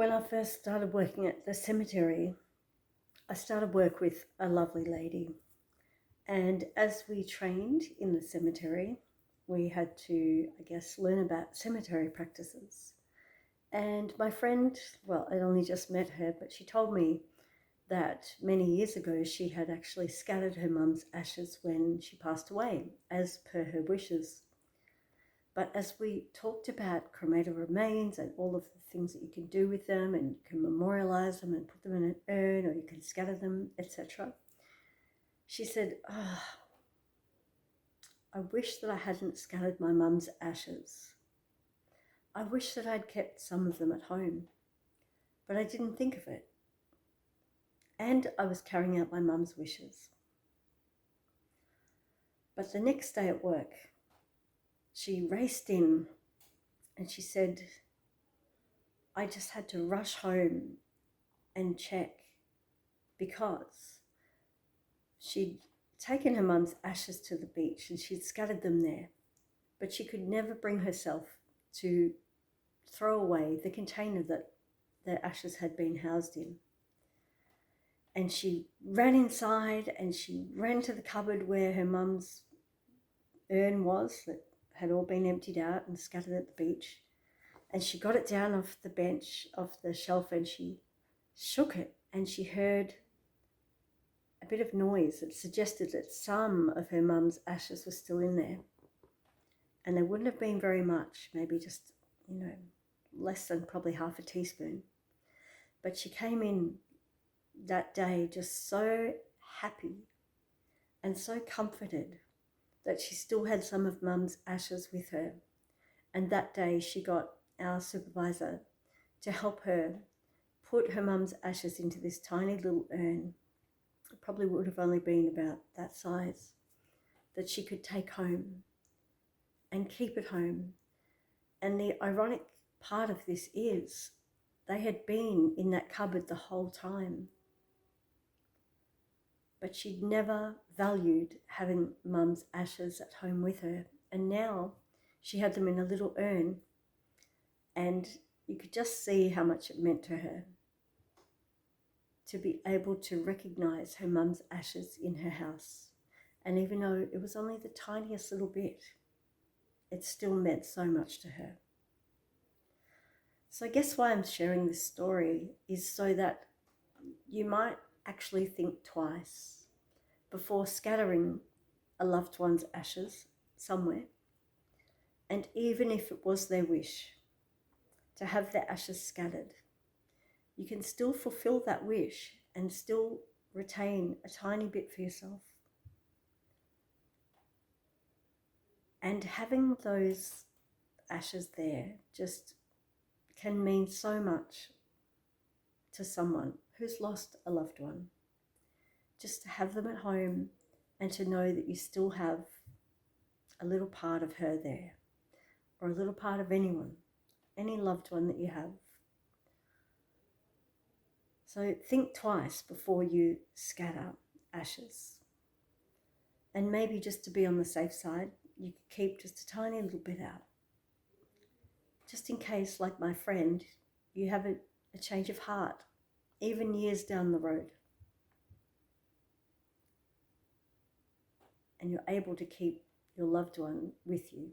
When I first started working at the cemetery, I started work with a lovely lady. And as we trained in the cemetery, we had to, learn about cemetery practices. And my friend, well, I'd only just met her, but she told me that many years ago she had actually scattered her mum's ashes when she passed away, as per her wishes. But as we talked about cremated remains and all of the things that you can do with them, and you can memorialize them and put them in an urn, or you can scatter them, etc., she said, I wish that I hadn't scattered my mum's ashes. I wish that I'd kept some of them at home, but I didn't think of it. And I was carrying out my mum's wishes. But the next day at work, she raced in and she said, I just had to rush home and check, because she'd taken her mum's ashes to the beach and she'd scattered them there, but she could never bring herself to throw away the container that the ashes had been housed in. And she ran inside and she ran to the cupboard where her mum's urn was, that had all been emptied out and scattered at the beach. And she got it down off the bench, off the shelf, and she shook it, and she heard a bit of noise that suggested that some of her mum's ashes were still in there. And there wouldn't have been very much, maybe just, less than probably half a teaspoon. But she came in that day just so happy and so comforted that she still had some of mum's ashes with her. And that day she got our supervisor to help her put her mum's ashes into this tiny little urn. It probably would have only been about that size, that she could take home and keep at home. And the ironic part of this is they had been in that cupboard the whole time, but she'd never valued having mum's ashes at home with her. And now she had them in a little urn, and you could just see how much it meant to her to be able to recognize her mum's ashes in her house. And even though it was only the tiniest little bit, it still meant so much to her. So I guess why I'm sharing this story is so that you might actually think twice before scattering a loved one's ashes somewhere. And even if it was their wish to have their ashes scattered, you can still fulfill that wish and still retain a tiny bit for yourself. And having those ashes there just can mean so much to someone who's lost a loved one. Just to have them at home and to know that you still have a little part of her there, or a little part of anyone, any loved one that you have. So think twice before you scatter ashes. And maybe just to be on the safe side, you could keep just a tiny little bit out. Just in case, like my friend, you have a change of heart, even years down the road. And you're able to keep your loved one with you.